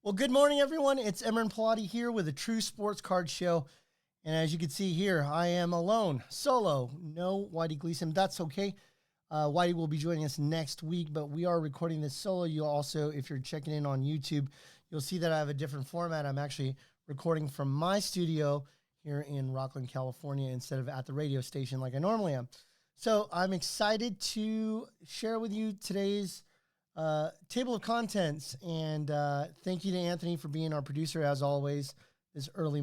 Well, good morning, everyone. It's Emran Palati here with a True Sports Card Show. And as you can see here, I am alone, solo. No Whitey Gleason. That's okay. Whitey will be joining us next week, but we are recording this solo. You'll also, if you're checking in on YouTube, you'll see that I have a different format. I'm actually recording from my studio here in Rockland, California, instead of at the radio station like I normally am. So I'm excited to share with you today's table of contents, and thank you to Anthony for being our producer as always this early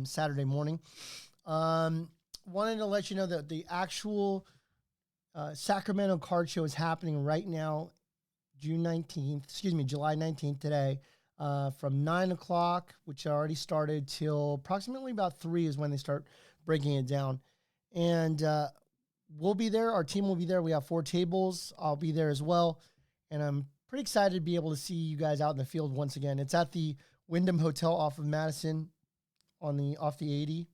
Saturday morning. Wanted to let you know that the actual Sacramento card show is happening right now, July 19th today, from 9 o'clock, which already started, till approximately about 3 is when they start breaking it down. And we'll be there. Our team will be there. We have 4 tables. I'll be there as well. And I'm pretty excited to be able to see you guys out in the field once again. It's at the Wyndham Hotel off of Madison off the 80.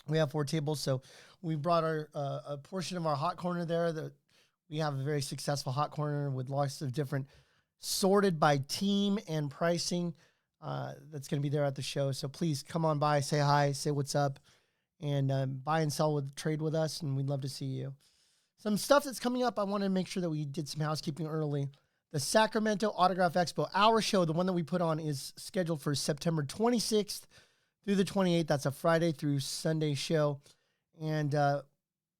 We have 4 tables. So we brought a portion of our hot corner there. That we have a very successful hot corner with lots of different sorted by team and pricing that's going to be there at the show. So please come on by, say hi, say what's up, and buy and sell trade with us. And we'd love to see you. Some stuff that's coming up, I wanted to make sure that we did some housekeeping early. The Sacramento Autograph Expo, our show, the one that we put on, is scheduled for September 26th through the 28th. That's a Friday through Sunday show. And I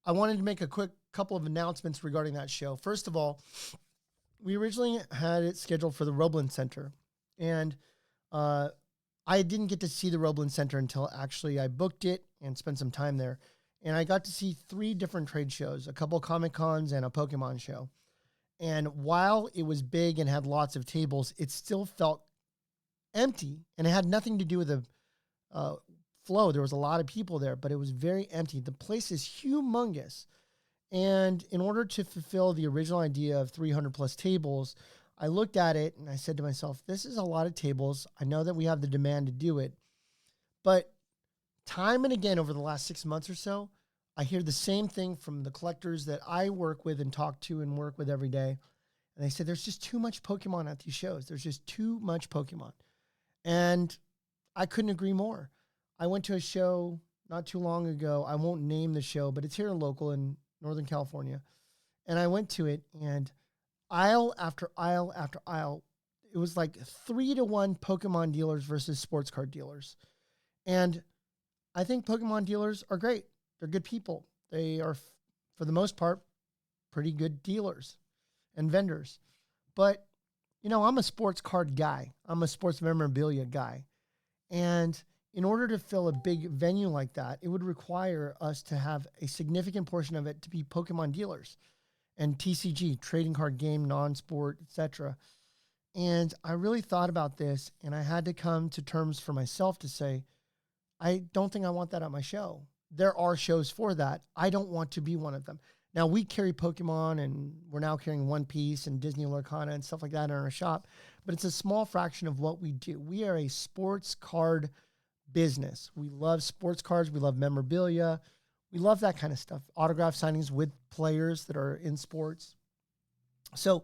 wanted to make a quick couple of announcements regarding that show. First of all, we originally had it scheduled for the Roeblen Center. And I didn't get to see the Roeblen Center until actually I booked it and spent some time there. And I got to see 3 different trade shows, a couple Comic Cons and a Pokemon show. And while it was big and had lots of tables, it still felt empty. And it had nothing to do with the flow. There was a lot of people there, but it was very empty. The place is humongous. And in order to fulfill the original idea of 300 plus tables, I looked at it and I said to myself, this is a lot of tables. I know that we have the demand to do it, but time and again over the last 6 months or so, I hear the same thing from the collectors that I work with and talk to and work with every day. And they say, there's just too much Pokemon at these shows. There's just too much Pokemon. And I couldn't agree more. I went to a show not too long ago. I won't name the show, but it's here local in Northern California. And I went to it, and aisle after aisle after aisle, it was like 3-to-1 Pokemon dealers versus sports card dealers. And I think Pokemon dealers are great. They're good people. They are, for the most part, pretty good dealers and vendors. But, you know, I'm a sports card guy. I'm a sports memorabilia guy. And in order to fill a big venue like that, it would require us to have a significant portion of it to be Pokemon dealers and TCG, trading card game, non-sport, etc. And I really thought about this, and I had to come to terms for myself to say, I don't think I want that at my show. There are shows for that. I don't want to be one of them. Now, we carry Pokemon, and we're now carrying One Piece and Disney Lorcana and stuff like that in our shop, but it's a small fraction of what we do. We are a sports card business. We love sports cards. We love memorabilia. We love that kind of stuff. Autograph signings with players that are in sports. So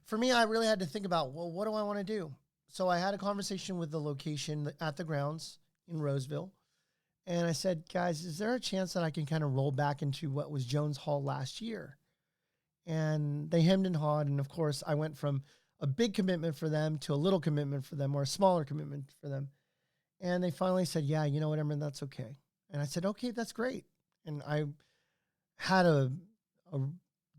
for me, I really had to think about, well, what do I want to do? So I had a conversation with the location at the grounds in Roseville. And I said, guys, is there a chance that I can kind of roll back into what was Jones Hall last year? And they hemmed and hawed. And of course, I went from a big commitment for them to a little commitment for them, or a smaller commitment for them. And they finally said, yeah, you know what, Emran, that's okay. And I said, okay, that's great. And I had a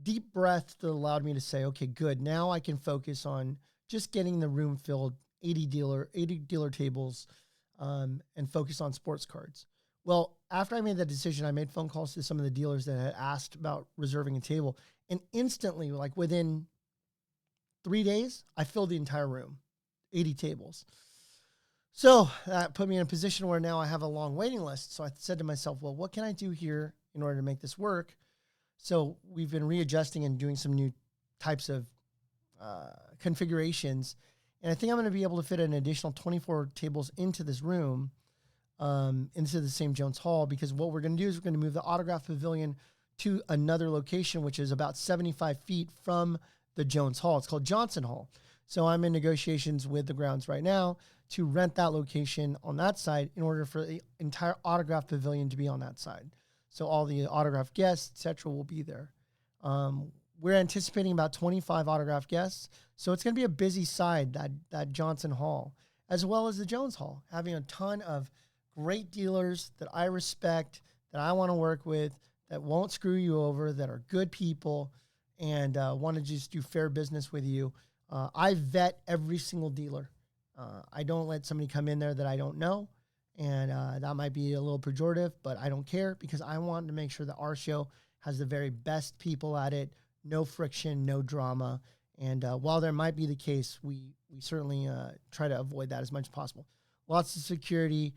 deep breath that allowed me to say, okay, good. Now I can focus on just getting the room filled, 80 dealer tables, and focus on sports cards. Well, after I made that decision, I made phone calls to some of the dealers that had asked about reserving a table. And instantly, like within 3 days, I filled the entire room, 80 tables. So that put me in a position where now I have a long waiting list. So I said to myself, well, what can I do here in order to make this work? So we've been readjusting and doing some new types of configurations. And I think I'm going to be able to fit an additional 24 tables into this room, into the same Jones Hall, because what we're going to do is we're going to move the autograph pavilion to another location, which is about 75 feet from the Jones Hall. It's called Johnson Hall. So I'm in negotiations with the grounds right now to rent that location on that side in order for the entire autograph pavilion to be on that side. So all the autograph guests, etc., will be there. We're anticipating about 25 autograph guests. So it's going to be a busy side, that Johnson Hall, as well as the Jones Hall, having a ton of great dealers that I respect, that I want to work with, that won't screw you over, that are good people, and want to just do fair business with you. I vet every single dealer. I don't let somebody come in there that I don't know, and that might be a little pejorative, but I don't care because I want to make sure that our show has the very best people at it, no friction, no drama. And while there might be the case, we certainly try to avoid that as much as possible. Lots of security,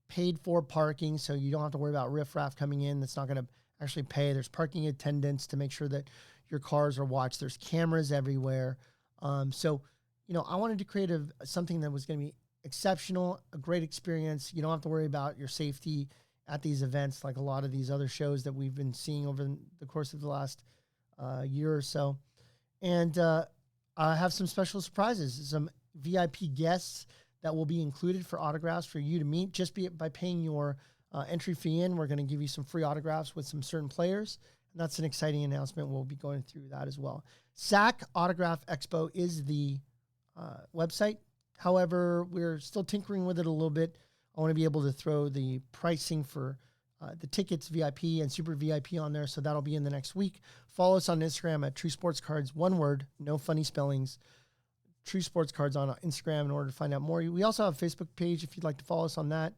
paid for parking, so you don't have to worry about riffraff coming in that's not going to actually pay. There's parking attendants to make sure that your cars are watched. There's cameras everywhere. So, I wanted to create something that was going to be exceptional, a great experience. You don't have to worry about your safety at these events like a lot of these other shows that we've been seeing over the course of the last year or so. And I have some special surprises, some VIP guests that will be included for autographs for you to meet just by paying your entry fee in. We're going to give you some free autographs with some certain players. And that's an exciting announcement. We'll be going through that as well. SAC Autograph Expo is the website. However, we're still tinkering with it a little bit. I want to be able to throw the pricing for the tickets, VIP and Super VIP on there. So that'll be in the next week. Follow us on Instagram at True Sports Cards. One word, no funny spellings. True Sports Cards on Instagram in order to find out more. We also have a Facebook page if you'd like to follow us on that.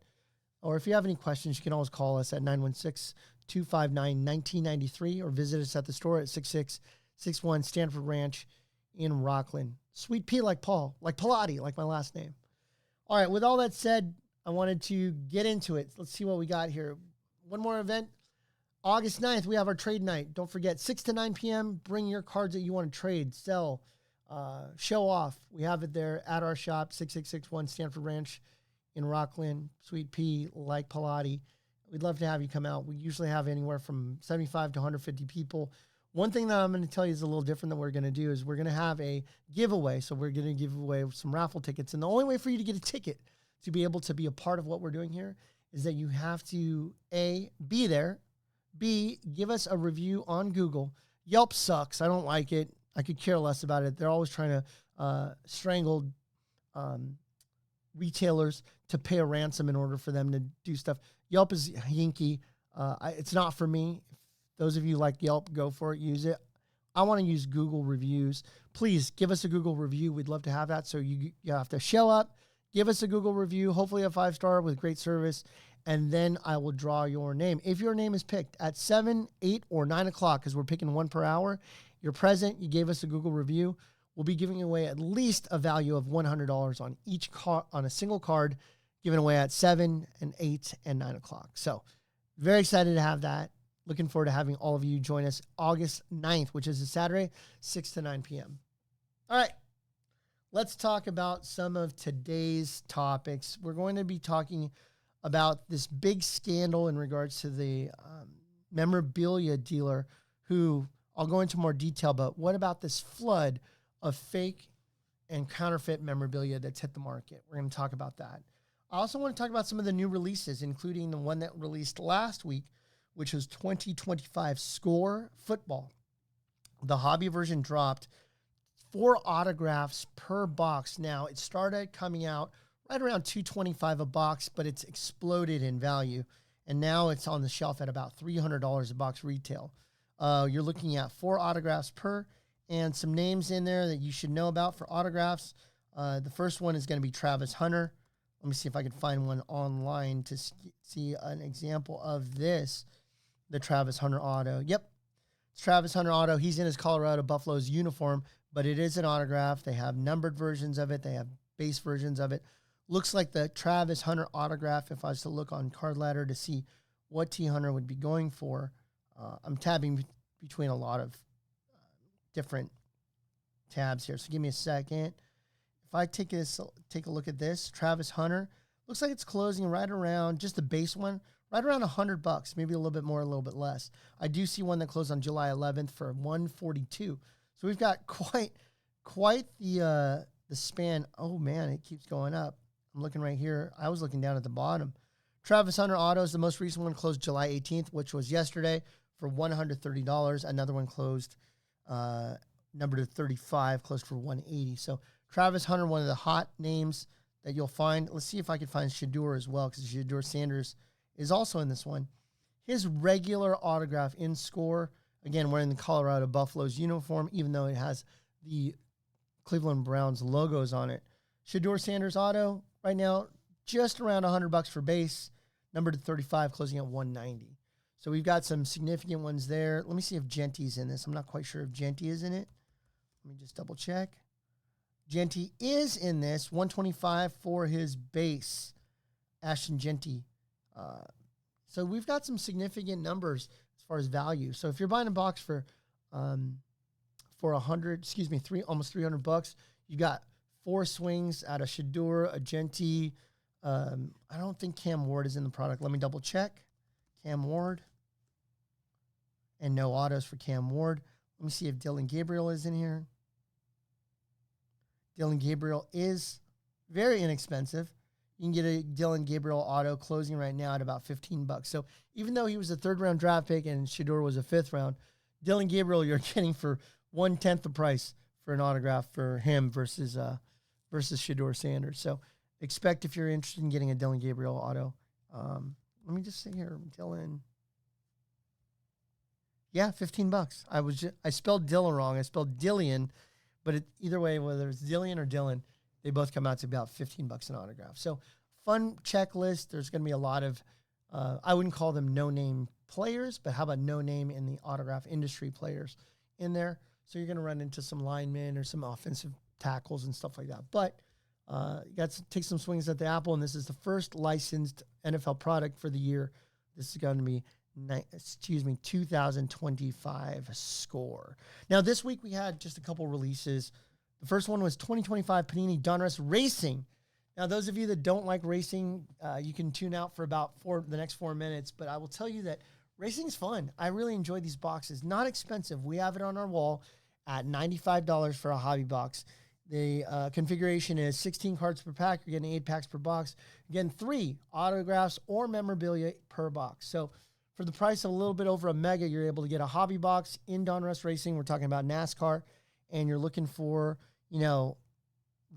Or if you have any questions, you can always call us at 916-259-1993 or visit us at the store at 6661 Stanford Ranch in Rockland. Sweet Pea like Paul, like Pilati, like my last name. All right, with all that said, I wanted to get into it. Let's see what we got here. One more event. August 9th, we have our trade night. Don't forget, 6 to 9 p.m., bring your cards that you want to trade, sell, show off. We have it there at our shop, 6661 Stanford Ranch in Rockland. Sweet Pea, like Pilati. We'd love to have you come out. We usually have anywhere from 75 to 150 people. One thing that I'm going to tell you is a little different than we're going to do is we're going to have a giveaway. So we're going to give away some raffle tickets. And the only way for you to get a ticket to be able to be a part of what we're doing here is that you have to, A, be there, B, give us a review on Google. Yelp sucks. I don't like it. I could care less about it. They're always trying to strangle retailers to pay a ransom in order for them to do stuff. Yelp is hinky. It's not for me. Those of you like Yelp, go for it, use it. I want to use Google reviews. Please give us a Google review. We'd love to have that. So you have to show up, give us a Google review, hopefully a 5-star with great service, and then I will draw your name. If your name is picked at 7, 8, or 9 o'clock, because we're picking one per hour, you're present, you gave us a Google review, we'll be giving away at least a value of $100 on each card, on a single card, given away at 7 and 8 and 9 o'clock. So very excited to have that. Looking forward to having all of you join us August 9th, which is a Saturday, 6 to 9 p.m. All right, let's talk about some of today's topics. We're going to be talking about this big scandal in regards to the memorabilia dealer who, I'll go into more detail, but what about this flood of fake and counterfeit memorabilia that's hit the market? We're going to talk about that. I also want to talk about some of the new releases, including the one that released last week, which was 2025 Score Football. The hobby version dropped 4 autographs per box. Now, it started coming out right around $225 a box, but it's exploded in value. And now it's on the shelf at about $300 a box retail. You're looking at 4 autographs per, and some names in there that you should know about for autographs. The first one is going to be Travis Hunter. Let me see if I can find one online to see an example of this. The Travis Hunter auto. Yep, it's Travis Hunter auto. He's in his Colorado Buffaloes uniform, but it is an autograph. They have numbered versions of it. They have base versions of it. Looks like the Travis Hunter autograph, if I was to look on Card Ladder to see what T. Hunter would be going for. I'm tabbing between a lot of different tabs here, so give me a second. If I take a look at this, Travis Hunter, looks like it's closing right around, just the base one, right around $100, maybe a little bit more, a little bit less. I do see one that closed on July 11th for $142. So we've got quite the the span. Oh, man, it keeps going up. I'm looking right here. I was looking down at the bottom. Travis Hunter Autos, the most recent one closed July 18th, which was yesterday, for $130. Another one closed, number 35, closed for $180. So Travis Hunter, one of the hot names that you'll find. Let's see if I can find Shedeur as well, because Shedeur Sanders is also in this one. His regular autograph in score, again, wearing the Colorado Buffaloes uniform, even though it has the Cleveland Browns logos on it. Shedeur Sanders auto, right now, just around $100 for base, number 35, closing at $190. So we've got some significant ones there. Let me see if Genty's in this. I'm not quite sure if Genty is in it. Let me just double check. Genty is in this, $125 for his base, Ashton Genty. So we've got some significant numbers as far as value. So if you're buying a box for almost $300, you got 4 swings out of Shedeur, a Genty. I don't think Cam Ward is in the product. Let me double check. Cam Ward. And no autos for Cam Ward. Let me see if Dylan Gabriel is in here. Dylan Gabriel is very inexpensive. You can get a Dylan Gabriel auto closing right now at about $15. So even though he was a 3rd-round draft pick and Shedeur was a 5th round, Dylan Gabriel you're getting for 1/10 the price for an autograph for him versus Shedeur Sanders. So expect, if you're interested in getting a Dylan Gabriel auto. Let me just say here, Dylan. Yeah, $15. I spelled Dylan wrong. I spelled Dillian, but either way, whether it's Dillian or Dylan, they both come out to about $15 an autograph. So fun checklist. There's going to be a lot of, I wouldn't call them no-name players, but how about no-name in the autograph industry players in there? So you're going to run into some linemen or some offensive tackles and stuff like that. But you got to take some swings at the apple, and this is the first licensed NFL product for the year. This is going to be 2025 score. Now, this week we had just a couple releases. The first one was 2025 Panini Donruss Racing. Now, those of you that don't like racing, you can tune out for about the next 4 minutes, but I will tell you that racing's fun. I really enjoy these boxes. Not expensive. We have it on our wall at $95 for a hobby box. The configuration is 16 cards per pack. You're getting 8 packs per box. Again, 3 autographs or memorabilia per box. So for the price of a little bit over a mega, you're able to get a hobby box in Donruss Racing. We're talking about NASCAR, and you're looking for,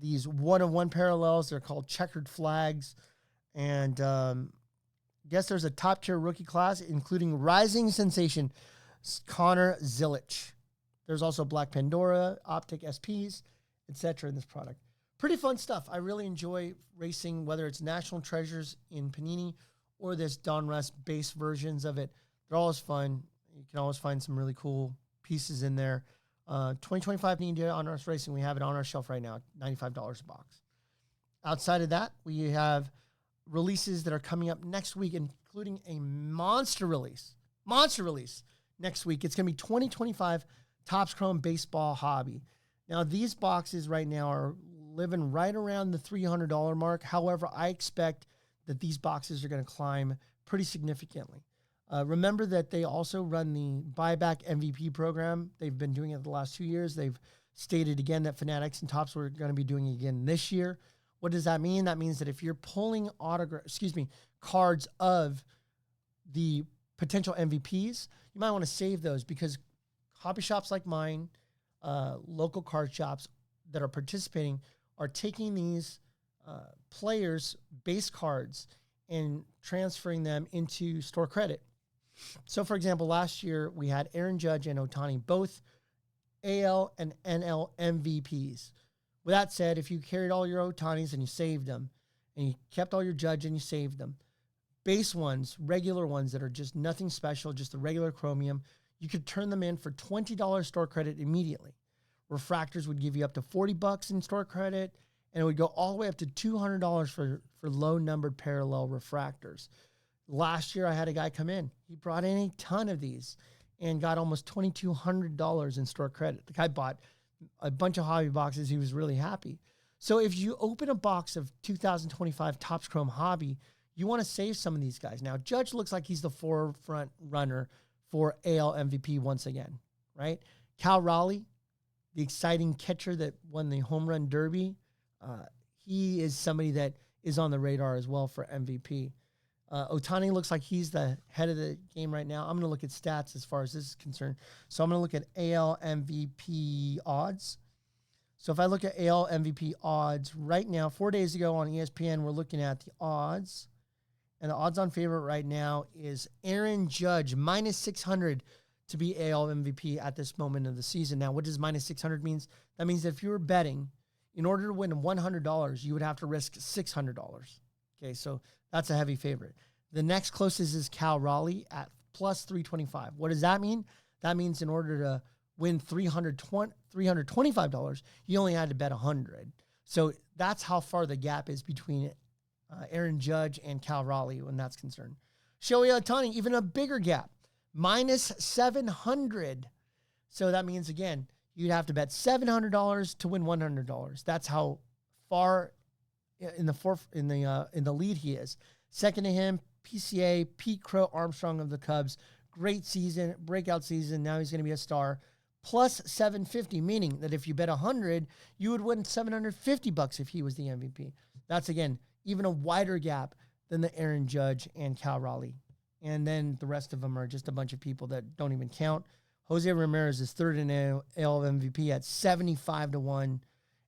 these one-of-one parallels. They're called checkered flags. And guess there's a top-tier rookie class, including rising sensation Connor Zilic. There's also Black Pandora, Optic SPs, etc. in this product. Pretty fun stuff. I really enjoy racing, whether it's National Treasures in Panini or this Donruss base versions of it. They're always fun. You can always find some really cool pieces in there. 2025 Panini Donruss Racing, we have it on our shelf right now, $95 a box. Outside of that, we have releases that are coming up next week, including a monster release next week. It's going to be 2025 Topps Chrome Baseball Hobby. Now, these boxes right now are living right around the $300 mark. However, I expect that these boxes are going to climb pretty significantly. Remember that they also run the buyback MVP program. They've been doing it the last 2 years. They've stated again that Fanatics and Topps were going to be doing it again this year. What does that mean? That means that if you're pulling cards of the potential MVPs, you might want to save those, because hobby shops like mine, local card shops that are participating, are taking these players' base cards and transferring them into store credit. So, for example, last year we had Aaron Judge and Ohtani, both AL and NL MVPs. With that said, if you carried all your Ohtanis and you saved them, and you kept all your Judge and you saved them, base ones, regular ones that are just nothing special, just the regular chromium, you could turn them in for $20 store credit immediately. Refractors would give you up to $40 in store credit, and it would go all the way up to $200 for low-numbered parallel refractors. Last year, I had a guy come in. He brought in a ton of these and got almost $2,200 in store credit. The guy bought a bunch of hobby boxes. He was really happy. So if you open a box of 2025 Topps Chrome Hobby, you want to save some of these guys. Now, Judge looks like he's the forefront runner for AL MVP once again, right? Cal Raleigh, the exciting catcher that won the home run derby. He is somebody that is on the radar as well for MVP. Ohtani looks like he's the head of the game right now. I'm going to look at stats as far as this is concerned. So I'm going to look at AL MVP odds. So if I look at AL MVP odds right now, 4 days ago on ESPN, we're looking at the odds. And the odds on favorite right now is Aaron Judge, minus 600 to be AL MVP at this moment of the season. Now, what does minus 600 mean? That means that if you were betting, in order to win $100, you would have to risk $600. Okay, so that's a heavy favorite. The next closest is Cal Raleigh at plus 325. What does that mean? That means in order to win $325, you only had to bet 100. So that's how far the gap is between Aaron Judge and Cal Raleigh when that's concerned. Shohei Ohtani, even a bigger gap, minus 700. So that means, again, you'd have to bet $700 to win $100. That's how far in the lead he is. Second to him, PCA, Pete Crow Armstrong of the Cubs. Great season, breakout season. Now he's going to be a star. Plus 750, meaning that if you bet 100, you would win $750 if he was the MVP. That's, again, even a wider gap than the Aaron Judge and Cal Raleigh. And then the rest of them are just a bunch of people that don't even count. Jose Ramirez is third in AL MVP at 75-1,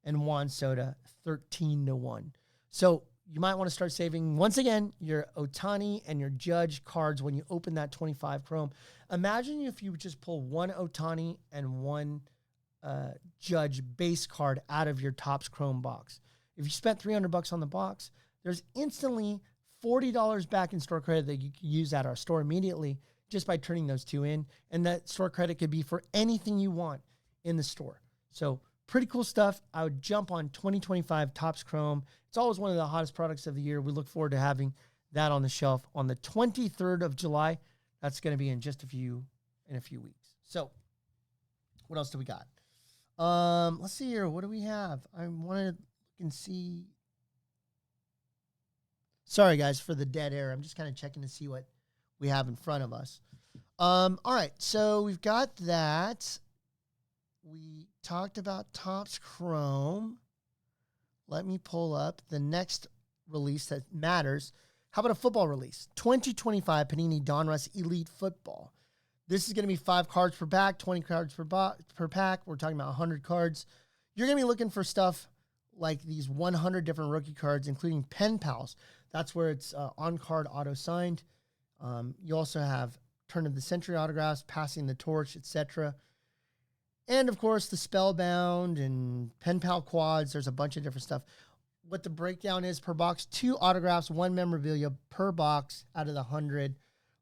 and Juan Soto 13-1. So you might want to start saving, once again, your Ohtani and your Judge cards when you open that 25 Chrome. Imagine if you just pull one Ohtani and one Judge base card out of your Topps Chrome box. If you spent $300 on the box, there's instantly $40 back in store credit that you can use at our store immediately just by turning those two in. And that store credit could be for anything you want in the store. So pretty cool stuff. I would jump on 2025 Topps Chrome. It's always one of the hottest products of the year. We look forward to having that on the shelf on the 23rd of July. That's going to be in a few weeks. So what else do we got? Let's see here. What do we have? I want to look and see. Sorry, guys, for the dead air. I'm just kind of checking to see what we have in front of us. All right, so we've got that. We talked about Topps Chrome. Let me pull up the next release that matters. How about a football release? 2025 Panini Donruss Elite Football. This is going to be 5 cards per pack, 20 cards per pack. We're talking about 100 cards. You're going to be looking for stuff like these 100 different rookie cards, including pen pals. That's where it's on-card auto-signed. You also have turn of the century autographs, passing the torch, etc. And, of course, the Spellbound and pen pal quads. There's a bunch of different stuff. What the breakdown is per box, 2 autographs, 1 memorabilia per box out of the 100.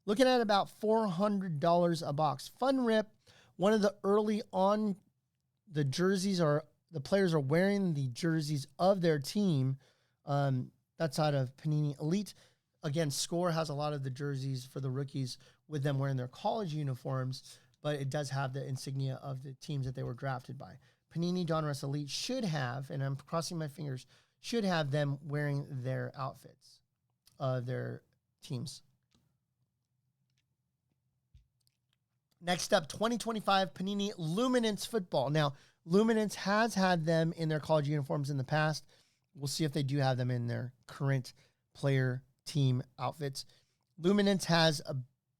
Looking at about $400 a box. Fun rip. One of the early on, the jerseys are, the players are wearing the jerseys of their team. That's out of Panini Elite. Again, Score has a lot of the jerseys for the rookies with them wearing their college uniforms, but it does have the insignia of the teams that they were drafted by. Panini Donruss Elite should have, and I'm crossing my fingers, should have them wearing their outfits of their teams. Next up, 2025 Panini Luminance Football. Now, Luminance has had them in their college uniforms in the past. We'll see if they do have them in their current player team outfits. Luminance has a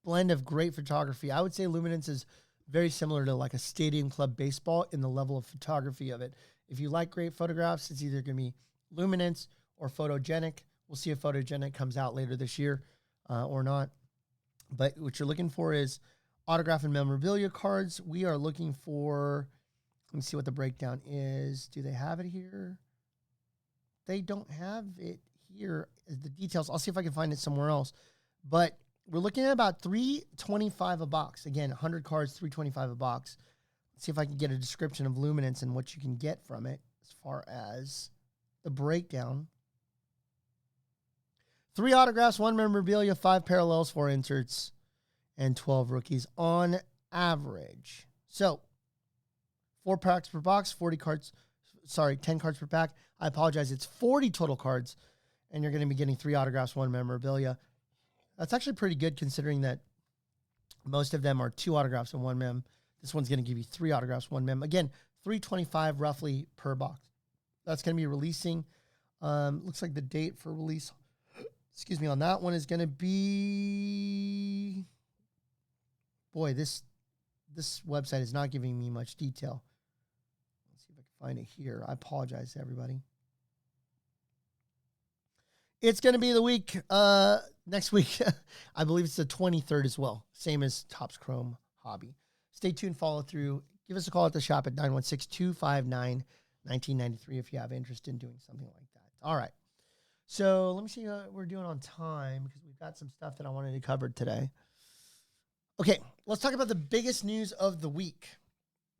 blend of great photography. I would say Luminance is very similar to like a Stadium Club baseball in the level of photography of it. If you like great photographs, it's either going to be Luminance or Photogenic. We'll see if Photogenic comes out later this year or not. But what you're looking for is autograph and memorabilia cards. We are looking for, let me see what the breakdown is. Do they have it here? They don't have it here, the details. I'll see if I can find it somewhere else. But we're looking at about $325 a box. Again, 100 cards, $325 a box. Let's see if I can get a description of Luminance and what you can get from it as far as the breakdown. 3 autographs, 1 memorabilia, 5 parallels, 4 inserts, and 12 rookies on average. So, 4 packs per box, 10 cards per pack. I apologize. It's 40 total cards, and you're going to be getting 3 autographs, 1 memorabilia. That's actually pretty good considering that most of them are 2 autographs and 1 mem. This one's going to give you 3 autographs, 1 mem. Again, $3.25 roughly per box. That's going to be releasing. Looks like the date for release, excuse me, on that one is going to be, boy, this website is not giving me much detail. Let's see if I can find it here. I apologize to everybody. It's going to be the week, next week. I believe it's the 23rd as well. Same as Topps Chrome Hobby. Stay tuned, follow through. Give us a call at the shop at 916-259-1993 if you have interest in doing something like that. All right. So let me see what we're doing on time because we've got some stuff that I wanted to cover today. Okay, let's talk about the biggest news of the week.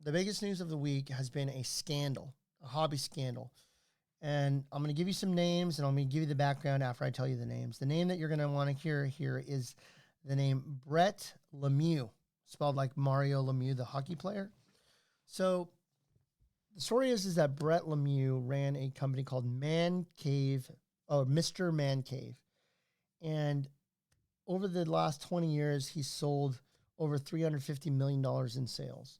The biggest news of the week has been a scandal, a hobby scandal. And I'm going to give you some names, and I'm going to give you the background after I tell you the names. The name that you're going to want to hear here is the name Brett Lemieux, spelled like Mario Lemieux, the hockey player. So the story is that Brett Lemieux ran a company called Mr. Man Cave. And over the last 20 years, he sold over $350 million in sales.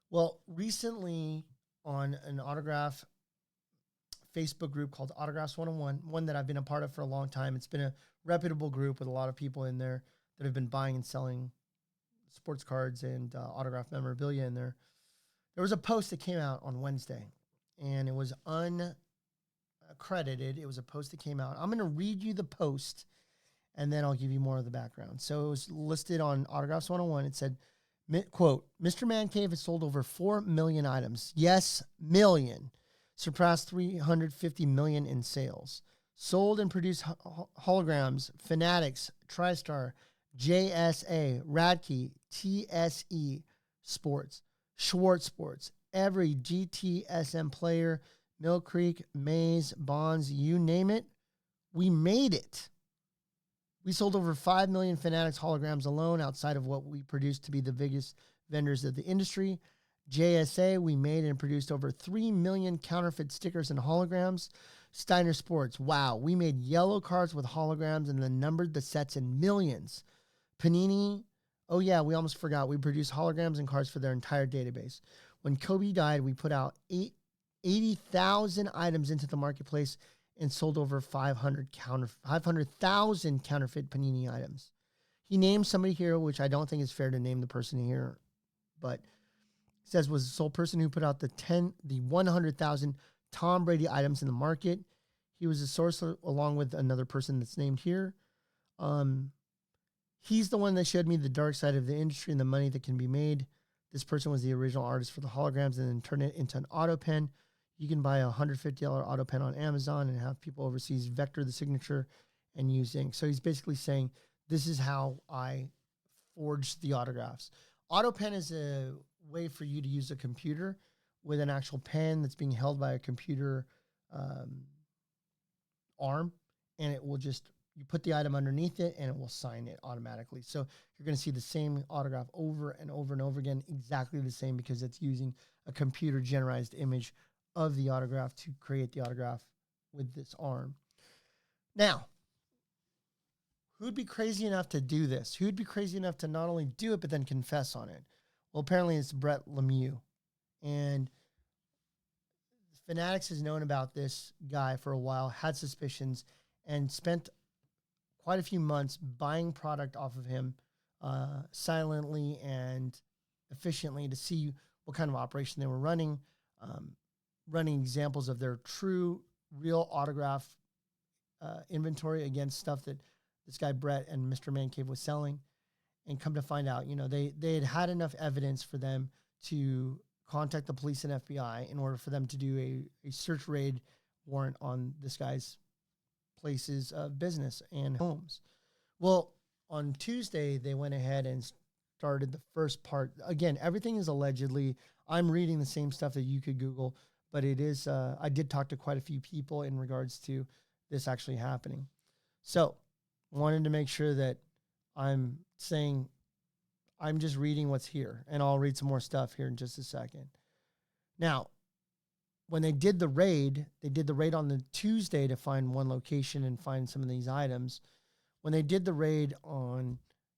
Well, recently on an autograph Facebook group called Autographs 101, one that I've been a part of for a long time. It's been a reputable group with a lot of people in there that have been buying and selling sports cards and autograph memorabilia in there. There was a post that came out on Wednesday, and it was uncredited. It was a post that came out. I'm going to read you the post, and then I'll give you more of the background. So it was listed on Autographs 101. It said, quote, Mr. Man Cave has sold over 4 million items. Yes, million. Surpassed 350 million in sales. Sold and produced holograms, Fanatics, TriStar, JSA, Radkey, TSE Sports, Schwartz Sports, every GTSM player, Mill Creek, Maze, Bonds, you name it, we made it. We sold over 5 million Fanatics holograms alone outside of what we produced to be the biggest vendors of the industry. JSA, we made and produced over 3 million counterfeit stickers and holograms. Steiner Sports, wow, we made yellow cards with holograms and then numbered the sets in millions. Panini, oh yeah, we almost forgot. We produced holograms and cards for their entire database. When Kobe died, we put out 80,000 items into the marketplace and sold over 500,000 counterfeit Panini items. He named somebody here, which I don't think is fair to name the person here, but says was the sole person who put out the 100,000 Tom Brady items in the market. He was a source along with another person that's named here. He's the one that showed me the dark side of the industry and the money that can be made. This person was the original artist for the holograms and then turned it into an auto pen. You can buy a $150 auto pen on Amazon and have people overseas vector the signature and use ink. So he's basically saying, this is how I forged the autographs. Auto pen is a way for you to use a computer with an actual pen that's being held by a computer arm, and it will just, you put the item underneath it and it will sign it automatically. So you're going to see the same autograph over and over and over again, exactly the same, because it's using a computer generated image of the autograph to create the autograph with this arm. Now, who'd be crazy enough to do this? Who'd be crazy enough to not only do it, but then confess on it? Well, apparently it's Brett Lemieux. And Fanatics has known about this guy for a while, had suspicions, and spent quite a few months buying product off of him silently and efficiently to see what kind of operation they were running, running examples of their true, real autograph inventory against stuff that this guy Brett and Mr. Man Cave was selling. And come to find out, you know, they had enough evidence for them to contact the police and FBI in order for them to do a search raid warrant on this guy's places of business and homes. Well, on Tuesday, they went ahead and started the first part. Again, everything is allegedly. I'm reading the same stuff that you could Google, but it is, I did talk to quite a few people in regards to this actually happening. So wanted to make sure that I'm saying I'm just reading what's here, and I'll read some more stuff here in just a second. Now, when they did the raid on the Tuesday to find one location and find some of these items. When they did the raid on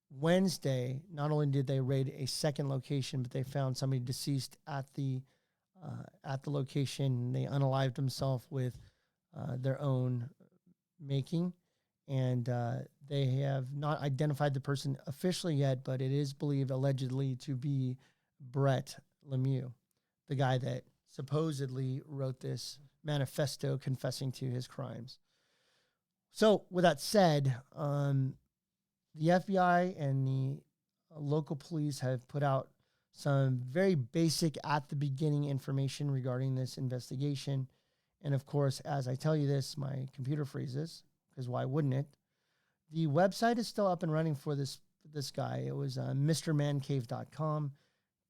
Wednesday, not only did they raid a second location, but they found somebody deceased at the at the location. They unalived himself with their own making, and they have not identified the person officially yet, but it is believed allegedly to be Brett Lemieux, the guy that supposedly wrote this manifesto confessing to his crimes. So, with that said, the FBI and the local police have put out some very basic at the beginning information regarding this investigation. And of course, as I tell you this, my computer freezes, because why wouldn't it? The website is still up and running for this guy. It was mrmancave.com.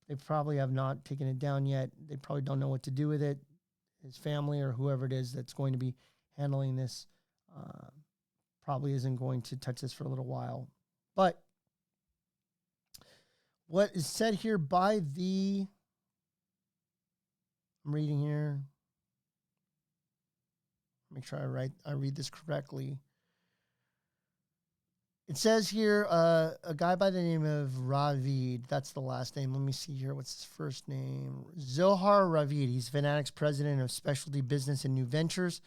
They probably have not taken it down yet. They probably don't know what to do with it. His family or whoever it is that's going to be handling this probably isn't going to touch this for a little while. But what is said here by I'm reading here. Make sure I read this correctly. It says here, a guy by the name of Ravid. That's the last name. Let me see here. What's his first name? Zohar Ravid. He's Fanatics president of Specialty Business and New Ventures.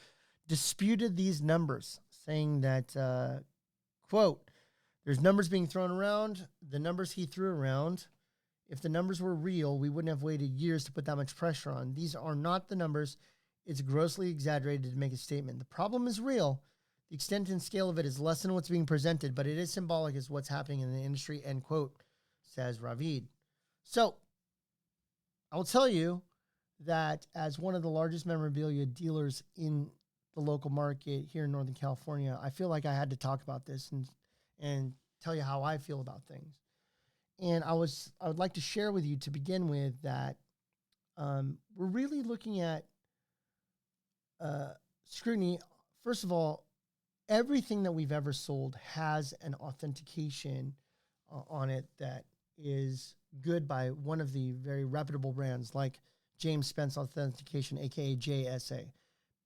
Disputed these numbers, saying that, quote, there's numbers being thrown around. The numbers he threw around, if the numbers were real, we wouldn't have waited years to put that much pressure on. These are not the numbers. It's grossly exaggerated to make a statement. The problem is real. The extent and scale of it is less than what's being presented, but it is symbolic as what's happening in the industry, end quote, says Ravid. So I will tell you that as one of the largest memorabilia dealers in the local market here in Northern California, I feel like I had to talk about this and tell you how I feel about things. And I would like to share with you to begin with that we're really looking at scrutiny. First of all, everything that we've ever sold has an authentication on it that is good by one of the very reputable brands like James Spence Authentication, aka JSA.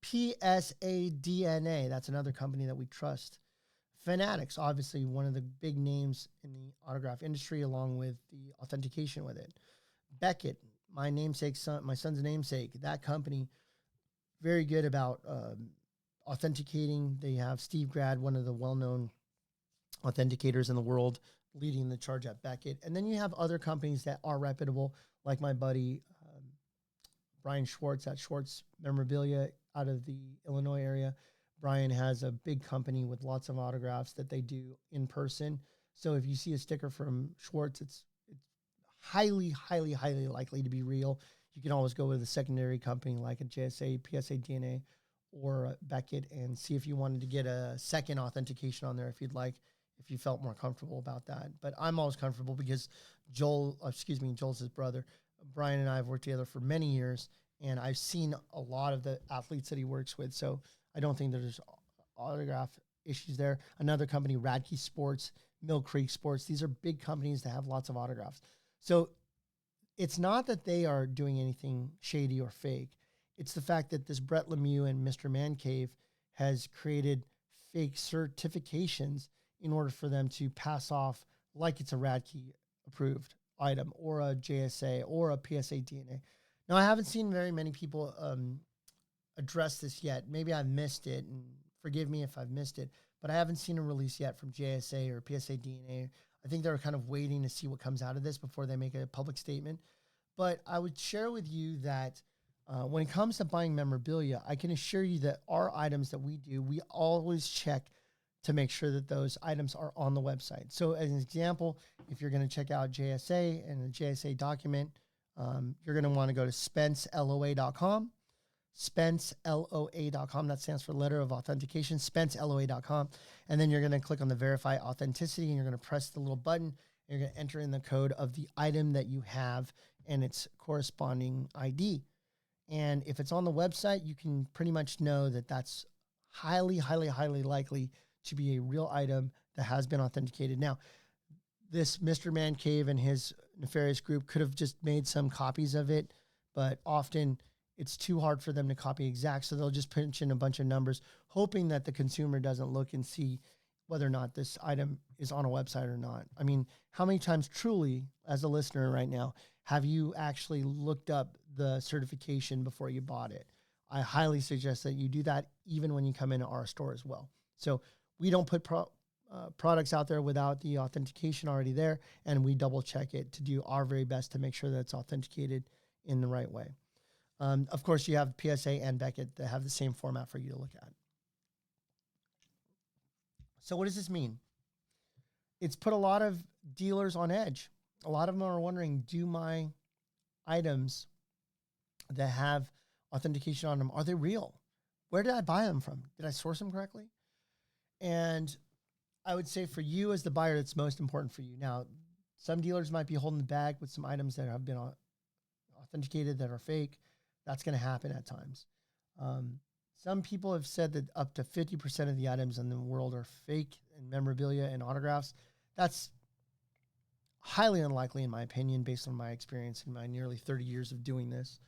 PSADNA, that's another company that we trust. Fanatics, obviously one of the big names in the autograph industry, along with the authentication with it. Beckett, my son's namesake, that company, very good about authenticating. They have Steve Grad, one of the well-known authenticators in the world, leading the charge at Beckett. And then you have other companies that are reputable, like my buddy Brian Schwartz at Schwartz Memorabilia out of the Illinois area. Brian has a big company with lots of autographs that they do in person. So if you see a sticker from Schwartz, it's highly, highly, highly likely to be real. You can always go with a secondary company like a JSA, PSA DNA, or Beckett and see if you wanted to get a second authentication on there if you'd like, if you felt more comfortable about that. But I'm always comfortable because Joel's his brother. Brian and I have worked together for many years, and I've seen a lot of the athletes that he works with. So I don't think there's autograph issues there. Another company, Radke Sports, Mill Creek Sports, these are big companies that have lots of autographs. So it's not that they are doing anything shady or fake. It's the fact that this Brett Lemieux and Mr. Man Cave has created fake certifications in order for them to pass off like it's a Radke approved item or a JSA or a PSA DNA. Now, I haven't seen very many people address this yet. Maybe I've missed it, and forgive me if I've missed it, but I haven't seen a release yet from JSA or PSA DNA. I think they're kind of waiting to see what comes out of this before they make a public statement. But I would share with you that when it comes to buying memorabilia, I can assure you that our items that we do, we always check to make sure that those items are on the website. So as an example, if you're going to check out JSA and a JSA document, you're going to want to go to SpenceLOA.com, SpenceLOA.com. That stands for Letter of Authentication, SpenceLOA.com. And then you're going to click on the Verify Authenticity, and you're going to press the little button. And you're going to enter in the code of the item that you have and its corresponding ID. And if it's on the website, you can pretty much know that that's highly, highly, highly likely to be a real item that has been authenticated. Now, this Mr. Man Cave and his nefarious group could have just made some copies of it, but often it's too hard for them to copy exact, so they'll just punch in a bunch of numbers, hoping that the consumer doesn't look and see whether or not this item is on a website or not. I mean, how many times truly, as a listener right now, Have you actually looked up the certification before you bought it? I highly suggest that you do that even when you come into our store as well. So we don't put products out there without the authentication already there, and we double check it to do our very best to make sure that it's authenticated in the right way. Of course, you have PSA and Beckett that have the same format for you to look at. So what does this mean? It's put a lot of dealers on edge. A lot of them are wondering, do my items that have authentication on them, are they real? Where did I buy them from? Did I source them correctly? And I would say for you as the buyer, it's most important for you. Now, some dealers might be holding the bag with some items that have been authenticated that are fake. That's going to happen at times. Some people have said that up to 50% of the items in the world are fake and memorabilia and autographs. That's highly unlikely in my opinion, based on my experience in my nearly 30 years of doing this.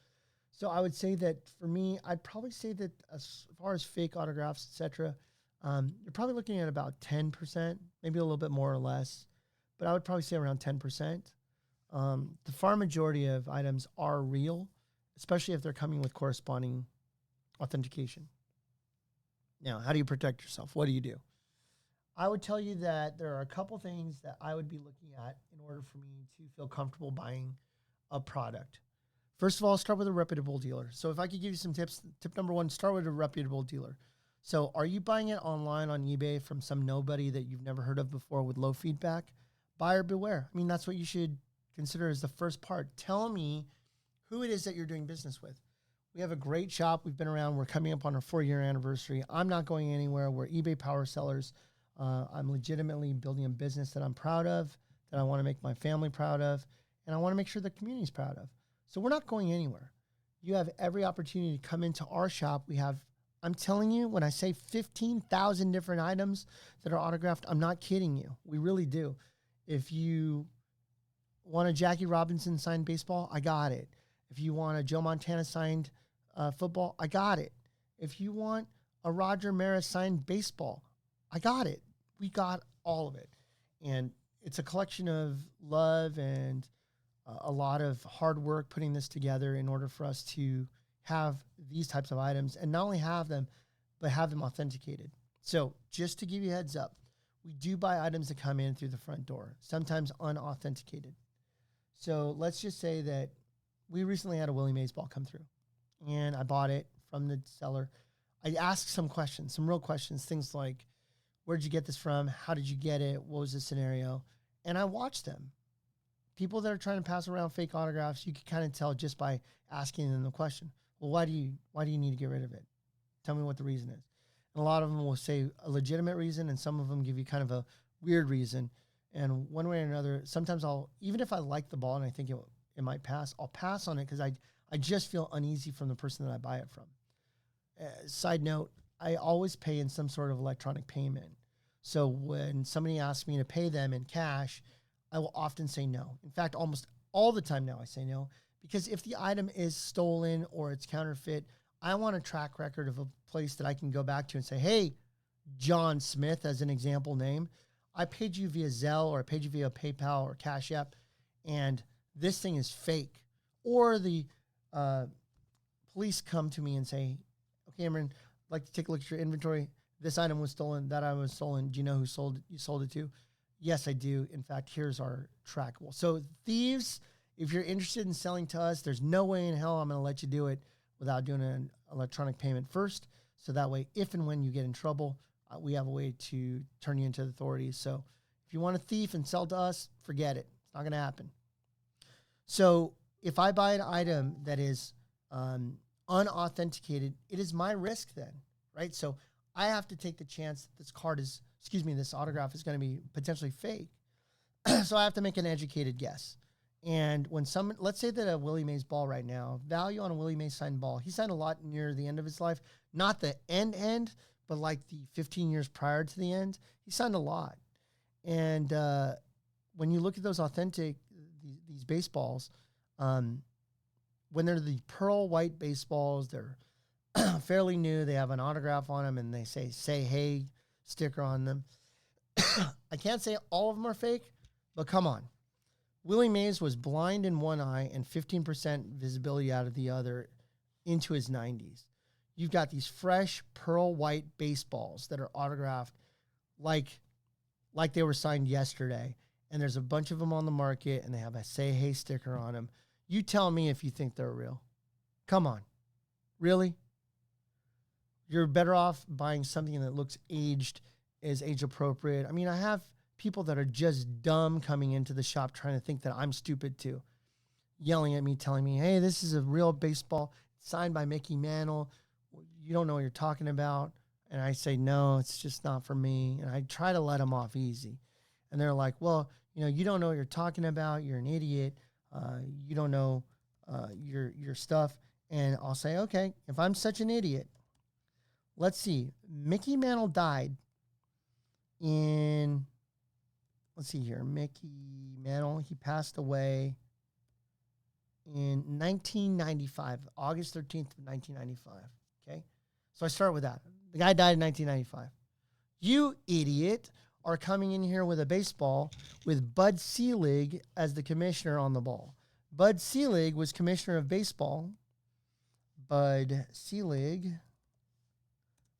So I would say that for me, I'd probably say that as far as fake autographs, etc., you're probably looking at about 10%, maybe a little bit more or less, but I would probably say around 10%. The far majority of items are real, especially if they're coming with corresponding authentication. Now, how do you protect yourself? What do you do? I would tell you that there are a couple things that I would be looking at in order for me to feel comfortable buying a product. First of all, start with a reputable dealer. So if I could give you some tips, tip number one, start with a reputable dealer. So are you buying it online on eBay from some nobody that you've never heard of before with low feedback? Buyer beware. I mean, that's what you should consider as the first part. Tell me who it is that you're doing business with. We have a great shop. We've been around. We're coming up on our 4-year anniversary. I'm not going anywhere. We're eBay power sellers. I'm legitimately building a business that I'm proud of, that I want to make my family proud of, and I want to make sure the community's proud of. So we're not going anywhere. You have every opportunity to come into our shop. We have, I'm telling you, when I say 15,000 different items that are autographed, I'm not kidding you. We really do. If you want a Jackie Robinson signed baseball, I got it. If you want a Joe Montana signed football, I got it. If you want a Roger Maris signed baseball, I got it. We got all of it. And it's a collection of love and a lot of hard work putting this together in order for us to have these types of items and not only have them, but have them authenticated. So just to give you a heads up, we do buy items that come in through the front door, sometimes unauthenticated. So let's just say that we recently had a Willie Mays ball come through and I bought it from the seller. I asked some questions, some real questions, things like, where'd you get this from? How did you get it? What was the scenario? And I watched them. People that are trying to pass around fake autographs, you can kind of tell just by asking them the question. Well, why do you need to get rid of it? Tell me what the reason is. And a lot of them will say a legitimate reason, and some of them give you kind of a weird reason. And one way or another, sometimes even if I like the ball and I think it might pass, I'll pass on it because I just feel uneasy from the person that I buy it from. Side note, I always pay in some sort of electronic payment. So when somebody asks me to pay them in cash, I will often say no. In fact, almost all the time now I say no, because if the item is stolen or it's counterfeit, I want a track record of a place that I can go back to and say, hey, John Smith, as an example name, I paid you via Zelle or I paid you via PayPal or Cash App, and this thing is fake. Or the police come to me and say, okay, Emran, I'd like to take a look at your inventory. This item was stolen. That item was stolen. Do you know who you sold it to? Yes, I do. In fact, here's our trackable. So thieves, if you're interested in selling to us, there's no way in hell I'm going to let you do it without doing an electronic payment first. So that way, if and when you get in trouble, we have a way to turn you into the authorities. So if you want a thief and sell to us, forget it. It's not going to happen. So if I buy an item that is unauthenticated, it is my risk then, right? So I have to take the chance that this autograph is going to be potentially fake. So I have to make an educated guess. And when let's say that a Willie Mays ball right now, value on a Willie Mays signed ball, he signed a lot near the end of his life, not the end, but like the 15 years prior to the end, he signed a lot. And when you look at those these baseballs, when they're the pearl white baseballs, they're fairly new. They have an autograph on them and they say hey sticker on them. I can't say all of them are fake, but come on. Willie Mays was blind in one eye and 15% visibility out of the other into his 90s. You've got these fresh pearl white baseballs that are autographed like they were signed yesterday. And there's a bunch of them on the market, and they have a Say Hey sticker on them. You tell me if you think they're real. Come on. Really? You're better off buying something that looks aged, is age appropriate. I mean, I have people that are just dumb coming into the shop trying to think that I'm stupid too. Yelling at me, telling me, hey, this is a real baseball signed by Mickey Mantle. You don't know what you're talking about. And I say, no, it's just not for me. And I try to let them off easy. And they're like, well, you don't know what you're talking about. You're an idiot. You don't know your stuff. And I'll say, okay, if I'm such an idiot, let's see. Mickey Mantle died in, let's see here. Mickey Mantle, he passed away in 1995, August 13th of 1995. Okay. So I start with that. The guy died in 1995. You idiot are coming in here with a baseball with Bud Selig as the commissioner on the ball. Bud Selig was commissioner of baseball. Bud Selig,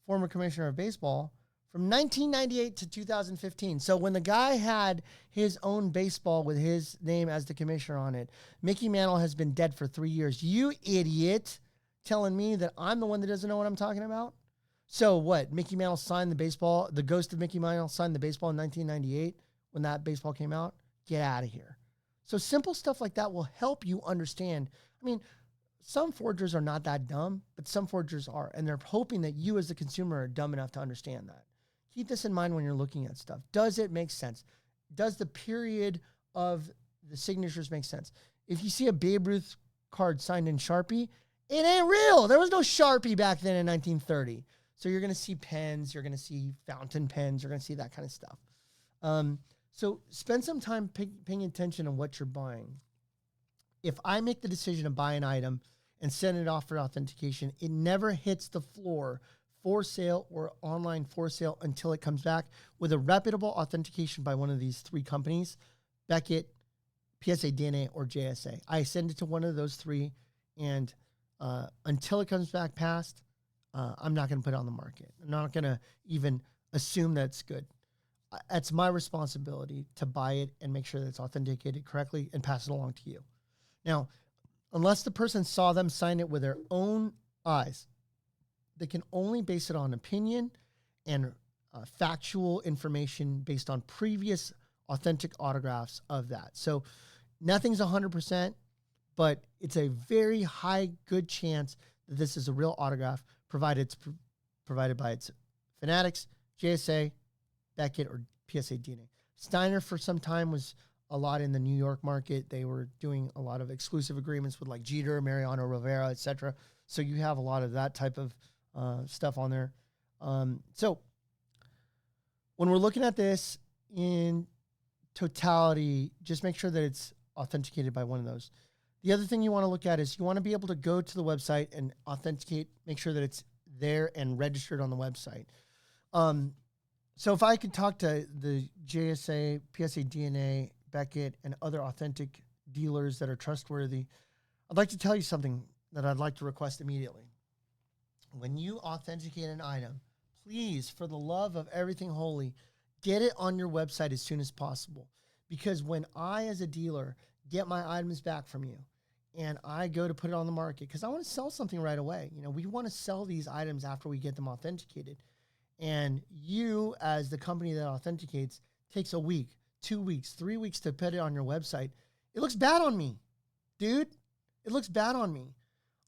former commissioner of baseball, from 1998 to 2015. So when the guy had his own baseball with his name as the commissioner on it, Mickey Mantle has been dead for 3 years. You idiot, telling me that I'm the one that doesn't know what I'm talking about? So what? Mickey Mantle signed the baseball. The ghost of Mickey Mantle signed the baseball in 1998 when that baseball came out. Get out of here. So simple stuff like that will help you understand. I mean, some forgers are not that dumb, but some forgers are. And they're hoping that you as the consumer are dumb enough to understand that. Keep this in mind when you're looking at stuff. Does it make sense? Does the period of the signatures make sense? If you see a Babe Ruth card signed in Sharpie, it ain't real. There was no Sharpie back then in 1930. So you're going to see pens, you're going to see fountain pens, you're going to see that kind of stuff. So spend some time paying attention on what you're buying. If I make the decision to buy an item and send it off for authentication, it never hits the floor for sale or online for sale until it comes back with a reputable authentication by one of these three companies, Beckett, PSA DNA, or JSA. I send it to one of those three, and until it comes back past, I'm not going to put it on the market. I'm not going to even assume that's good. It's my responsibility to buy it and make sure that it's authenticated correctly and pass it along to you. Now, unless the person saw them sign it with their own eyes, they can only base it on opinion and factual information based on previous authentic autographs of that. So nothing's 100%, but it's a very high, good chance that this is a real autograph, provided it's provided by its Fanatics, JSA, Beckett, or PSA DNA. Steiner for some time was a lot in the New York market. They were doing a lot of exclusive agreements with like Jeter, Mariano Rivera, etc. So you have a lot of that type of stuff on there. So when we're looking at this in totality, just make sure that it's authenticated by one of those. The other thing you want to look at is you want to be able to go to the website and authenticate, make sure that it's there and registered on the website. So if I could talk to the JSA, PSA DNA, Beckett, and other authentic dealers that are trustworthy, I'd like to tell you something that I'd like to request immediately. When you authenticate an item, please, for the love of everything holy, get it on your website as soon as possible. Because when I, as a dealer, get my items back from you and I go to put it on the market, because I want to sell something right away. You know, we want to sell these items after we get them authenticated. And you, as the company that authenticates, takes a week, 2 weeks, 3 weeks to put it on your website. It looks bad on me, dude. It looks bad on me.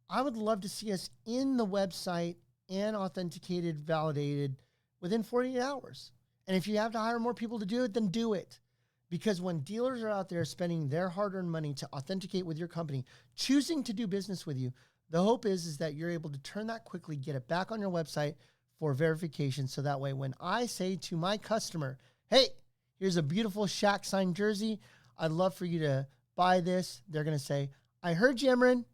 I would love to see us in the website and authenticated, validated within 48 hours. And if you have to hire more people to do it, then do it. Because when dealers are out there spending their hard-earned money to authenticate with your company, choosing to do business with you, the hope is that you're able to turn that quickly, get it back on your website for verification. So that way, when I say to my customer, hey, here's a beautiful Shaq signed jersey, I'd love for you to buy this. They're going to say, I heard you, Emran.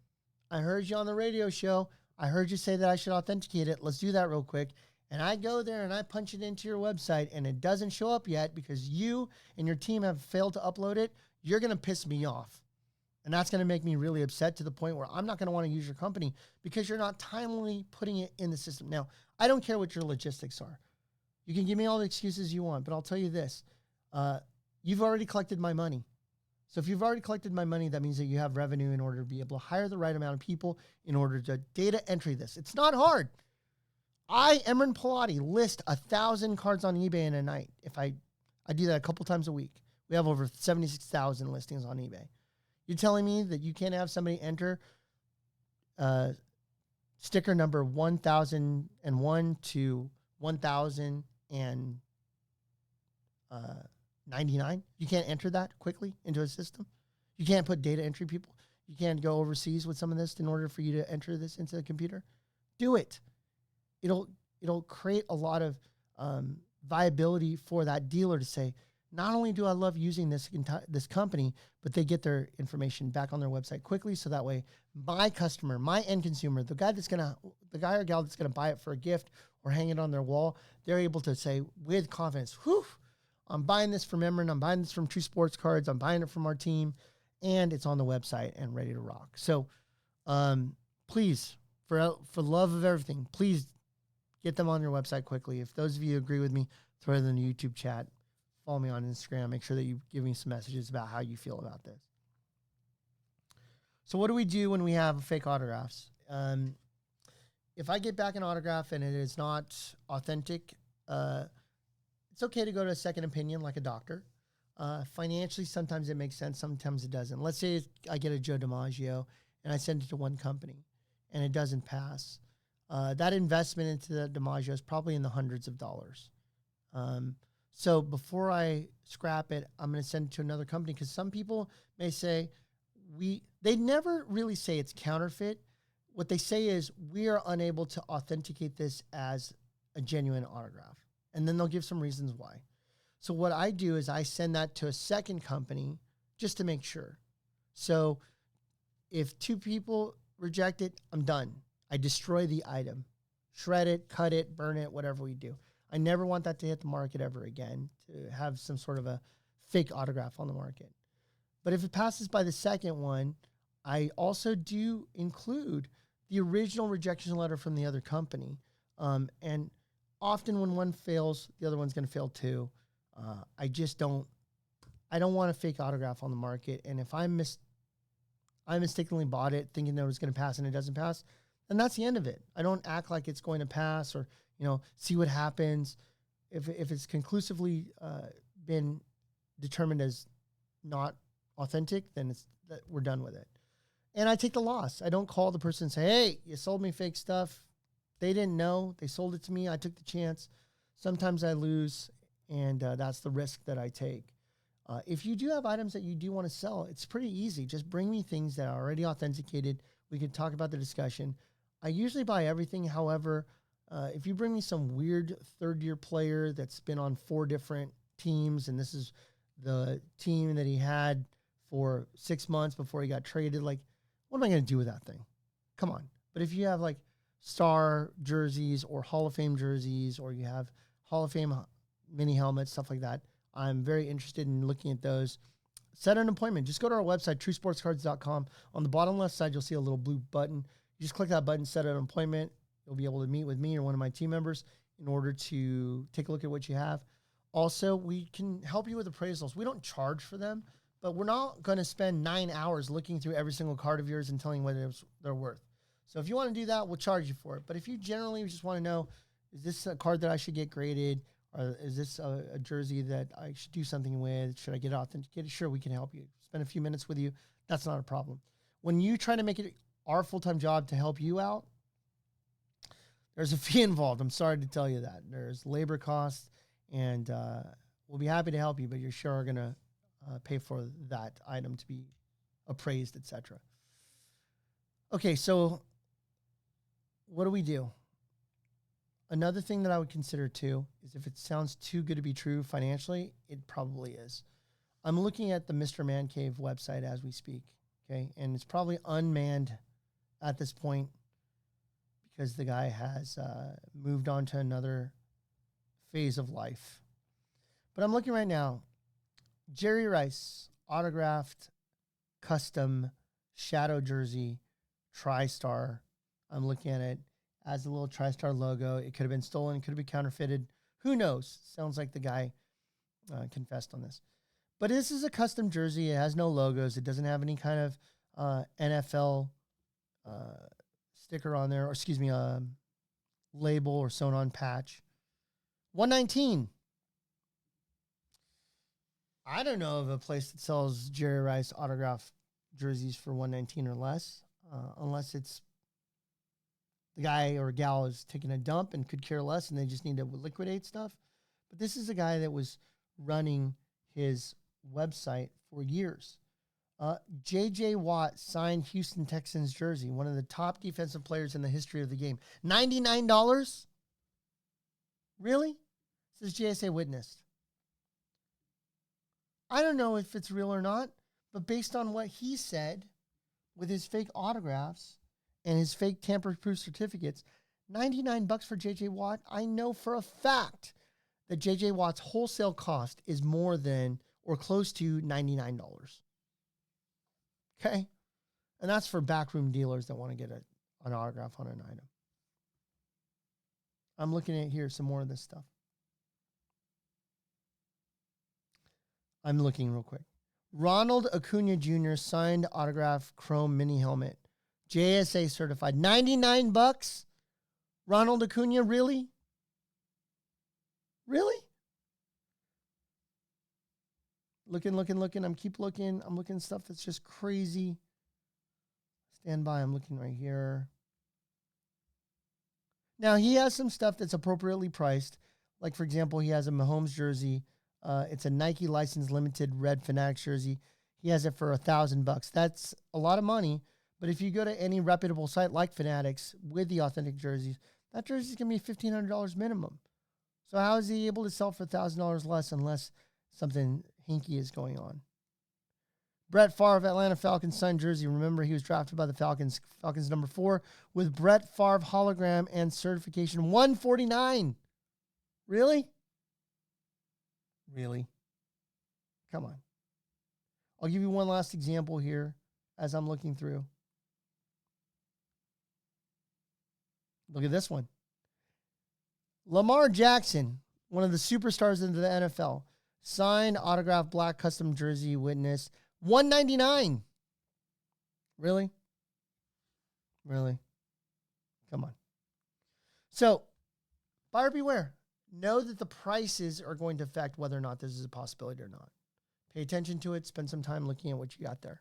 I heard you on the radio show. I heard you say that I should authenticate it. Let's do that real quick. And I go there and I punch it into your website and it doesn't show up yet because you and your team have failed to upload it. you're going to piss me off. And that's going to make me really upset to the point where I'm not going to want to use your company because you're not timely putting it in the system. Now, I don't care what your logistics are. You can give me all the excuses you want, but I'll tell you this. You've already collected my money. So if you've already collected my money, that means that you have revenue in order to be able to hire the right amount of people in order to data entry this. It's not hard. I, Emran Pilati, list 1,000 cards on eBay in a night. If I do that a couple times a week. We have over 76,000 listings on eBay. You're telling me that you can't have somebody enter sticker number 1001 to 1099? You can't enter that quickly into a system? You can't put data entry people? You can't go overseas with some of this in order for you to enter this into the computer? Do it. It'll create a lot of viability for that dealer to say, not only do I love using this company, but they get their information back on their website quickly. So that way my customer, my end consumer, the guy or gal that's going to buy it for a gift or hang it on their wall, they're able to say with confidence, whew, I'm buying this from Emran, I'm buying this from True Sports Cards, I'm buying it from our team, and it's on the website and ready to rock. So please, for love of everything, please get them on your website quickly. If those of you agree with me, throw it in the YouTube chat. Follow me on Instagram. Make sure that you give me some messages about how you feel about this. So what do we do when we have fake autographs? If I get back an autograph and it is not authentic, it's okay to go to a second opinion like a doctor. Financially, sometimes it makes sense. Sometimes it doesn't. Let's say I get a Joe DiMaggio and I send it to one company and it doesn't pass. That investment into the DiMaggio is probably in the hundreds of dollars. So before I scrap it, I'm going to send it to another company because some people may say, they never really say it's counterfeit. What they say is we are unable to authenticate this as a genuine autograph. And then they'll give some reasons why. So what I do is I send that to a second company just to make sure. So if 2 people reject it, I'm done. I destroy the item, shred it, cut it, burn it, whatever we do. I never want that to hit the market ever again, to have some sort of a fake autograph on the market. But if it passes by the second one, I also do include the original rejection letter from the other company. And often when one fails, the other one's going to fail too. I don't want a fake autograph on the market. And if I mistakenly bought it thinking that it was going to pass and it doesn't pass, then that's the end of it. I don't act like it's going to pass or, see what happens. If it's conclusively been determined as not authentic, then we're done with it. And I take the loss. I don't call the person and say, hey, you sold me fake stuff. They didn't know. They sold it to me. I took the chance. Sometimes I lose, and that's the risk that I take. If you do have items that you do want to sell, it's pretty easy. Just bring me things that are already authenticated. We can talk about the discussion. I usually buy everything. However, if you bring me some weird third-year player that's been on 4 different teams, and this is the team that he had for 6 months before he got traded, like, what am I going to do with that thing? Come on. But if you have, like, star jerseys or Hall of Fame jerseys, or you have Hall of Fame mini helmets, stuff like that, I'm very interested in looking at those. Set an appointment. Just go to our website, truesportscards.com. On the bottom left side, you'll see a little blue button. You just click that button, set an appointment. You'll be able to meet with me or one of my team members in order to take a look at what you have. Also, we can help you with appraisals. We don't charge for them, but we're not going to spend 9 hours looking through every single card of yours and telling what they're worth. So if you want to do that, we'll charge you for it. But if you generally just want to know, is this a card that I should get graded? Or is this a jersey that I should do something with? Should I get it authenticated? Sure, we can help you. Spend a few minutes with you. That's not a problem. When you try to make it our full-time job to help you out, there's a fee involved. I'm sorry to tell you that. There's labor costs, and we'll be happy to help you, but you're sure going to pay for that item to be appraised, etc. Okay, so what do we do? Another thing that I would consider too is if it sounds too good to be true financially, it probably is. I'm looking at the Mr. Man Cave website as we speak, okay? And it's probably unmanned at this point because the guy has moved on to another phase of life. But I'm looking right now. Jerry Rice, autographed custom shadow jersey, TriStar. I'm looking at it as a little TriStar logo. It could have been stolen. It could have been counterfeited. Who knows? Sounds like the guy confessed on this. But this is a custom jersey. It has no logos. It doesn't have any kind of NFL sticker on there, or excuse me, label or sewn on patch. $119. I don't know of a place that sells Jerry Rice autograph jerseys for $119 or less, unless it's the guy or gal is taking a dump and could care less and they just need to liquidate stuff. But this is a guy that was running his website for years. J.J. Watt signed Houston Texans jersey, one of the top defensive players in the history of the game. $99? Really? This is JSA Witness. I don't know if it's real or not, but based on what he said with his fake autographs and his fake tamper-proof certificates, $99 for J.J. Watt, I know for a fact that J.J. Watt's wholesale cost is more than or close to $99. Okay? And that's for backroom dealers that want to get an autograph on an item. I'm looking at here some more of this stuff. I'm looking real quick. Ronald Acuna Jr. signed autograph chrome mini helmet. JSA certified. $99? Ronald Acuna, really? Really? Looking. Keep looking. I'm looking at stuff that's just crazy. Stand by. I'm looking right here. Now, he has some stuff that's appropriately priced. Like, for example, he has a Mahomes jersey. It's a Nike licensed limited red Fanatics jersey. He has it for $1,000. That's a lot of money. But if you go to any reputable site like Fanatics with the authentic jerseys, that jersey is going to be $1,500 minimum. So how is he able to sell for $1,000 less unless something hinky is going on? Brett Favre, Atlanta Falcons signed jersey. Remember, he was drafted by the Falcons. Falcons number 4 with Brett Favre hologram and certification. $149. Really? Really? Come on. I'll give you one last example here as I'm looking through. Look at this one. Lamar Jackson, one of the superstars of the NFL, signed autographed black custom jersey witness. $199. Really? Really? Come on. So, buyer beware. Know that the prices are going to affect whether or not this is a possibility or not. Pay attention to it. Spend some time looking at what you got there.